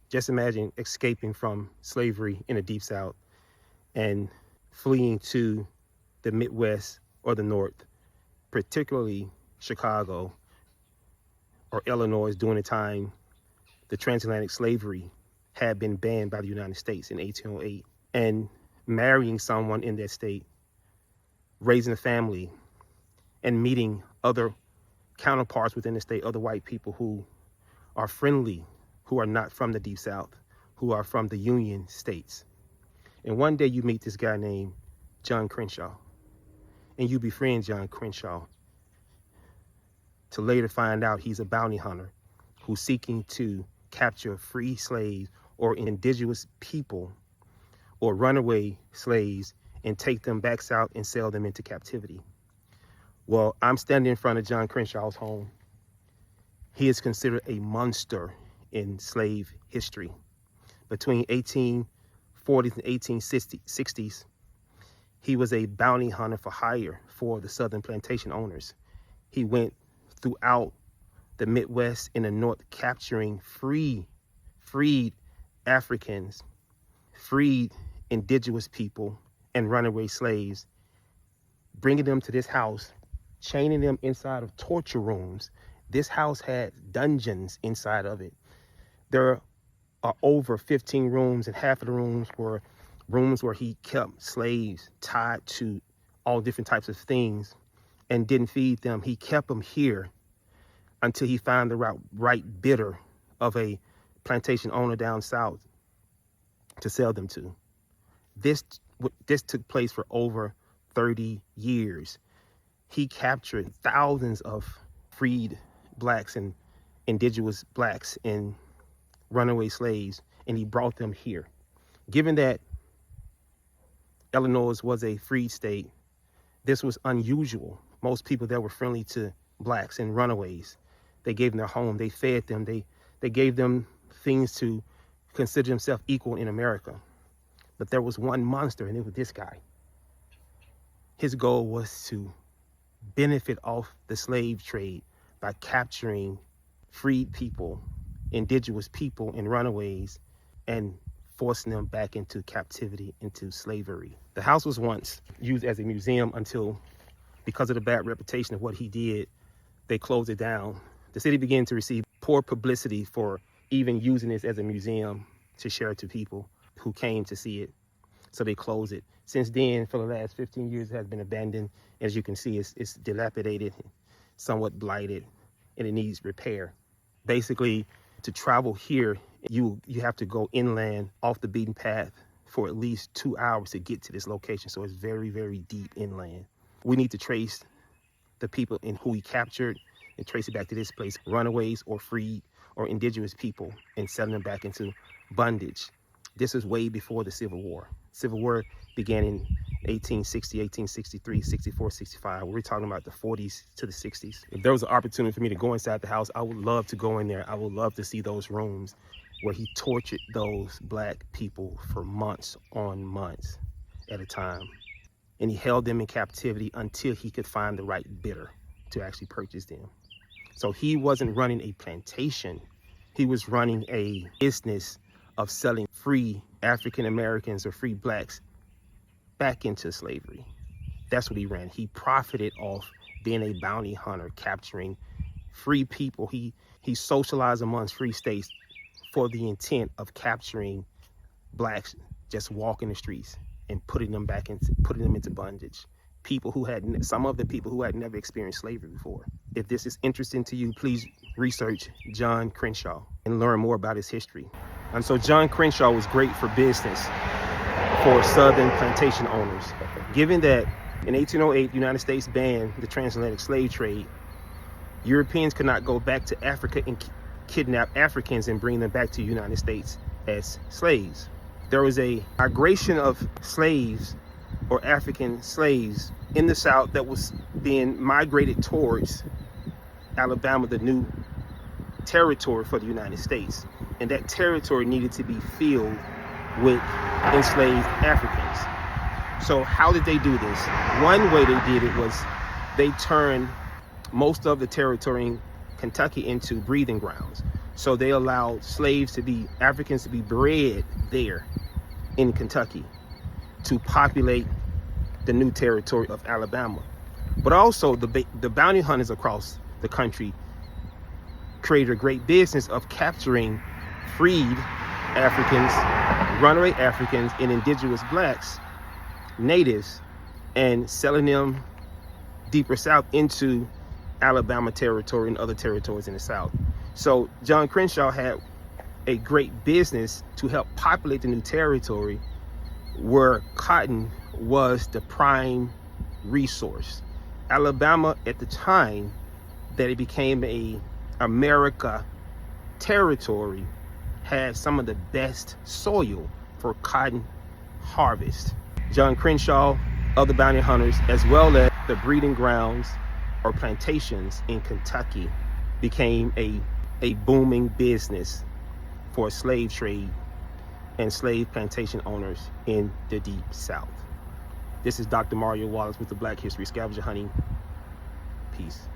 Just imagine escaping from slavery in the Deep South and fleeing to the Midwest or the North, particularly Chicago or Illinois during the time the transatlantic slavery had been banned by the United States in 1808, and marrying someone in that state, raising a family, and meeting other counterparts within the state, other white people who are friendly, who are not from the Deep South, who are from the Union states. And one day you meet this guy named John Crenshaw, and you befriend John Crenshaw to later find out he's a bounty hunter who's seeking to capture free slaves or indigenous people or runaway slaves and take them back south and sell them into captivity. Well, I'm standing in front of John Crenshaw's home. He is considered a monster in slave history. Between 1840s and 1860s, he was a bounty hunter for hire for the southern plantation owners. He went throughout the Midwest and the North capturing freed Africans, freed indigenous people, and runaway slaves, bringing them to this house, chaining them inside of torture rooms. This house had dungeons inside of it. There are over 15 rooms, and half of the rooms were rooms where he kept slaves tied to all different types of things and didn't feed them. He kept them here until he found the right bidder of a plantation owner down south to sell them to. This took place for over 30 years. He captured thousands of freed blacks and indigenous blacks and runaway slaves, and he brought them here. Given that Illinois was a freed state, this was unusual. Most people there were friendly to blacks and runaways. They gave them their home, they fed them, they gave them things to consider themselves equal in America. But there was one monster, and it was this guy. His goal was to benefit off the slave trade by capturing freed people, indigenous people, and runaways, and forcing them back into captivity, into slavery. The house was once used as a museum until, because of the bad reputation of what he did, they closed it down. The city began to receive poor publicity for even using this as a museum to share to people who came to see it. So they closed it. Since then, for the last 15 years, it has been abandoned. As you can see, it's dilapidated, somewhat blighted, and it needs repair. Basically, to travel here, you have to go inland off the beaten path for at least 2 hours to get to this location. So it's very, very deep inland. We need to trace the people in who he captured and trace it back to this place, runaways or freed or indigenous people, and sell them back into bondage. This is way before the Civil War. Civil War began in 1860, 1863, 64, 65. We're talking about the 40s to the 60s. If there was an opportunity for me to go inside the house, I would love to go in there. I would love to see those rooms where he tortured those black people for months on months at a time. And he held them in captivity until he could find the right bidder to actually purchase them. So he wasn't running a plantation. He was running a business of selling free African Americans or free blacks back into slavery. That's what he ran. He profited off being a bounty hunter, capturing free people. He socialized amongst free states for the intent of capturing blacks just walking the streets and putting them into bondage. Some of the people who had never experienced slavery before. If this is interesting to you, please research John Crenshaw and learn more about his history. And so John Crenshaw was great for business for southern plantation owners. Given that in 1808, the United States banned the transatlantic slave trade, Europeans could not go back to Africa and kidnap Africans and bring them back to the United States as slaves. There was a migration of slaves or African slaves in the South that was being migrated towards Alabama, the new territory for the United States. And that territory needed to be filled with enslaved Africans. So how did they do this? One way they did it was they turned most of the territory in Kentucky into breeding grounds. So they allowed Africans to be bred there in Kentucky to populate the new territory of Alabama. But also the bounty hunters across the country created a great business of capturing freed Africans, runaway Africans, and indigenous blacks, natives, and selling them deeper south into Alabama territory and other territories in the South. So John Crenshaw had a great business to help populate the new territory where cotton was the prime resource. Alabama at the time that it became a America territory had some of the best soil for cotton harvest. John Crenshaw, other bounty hunters, as well as the breeding grounds or plantations in Kentucky, became a booming business for slave trade and slave plantation owners in the Deep South. This is Dr. Mario Wallace with the Black History Scavenger Hunting. Peace.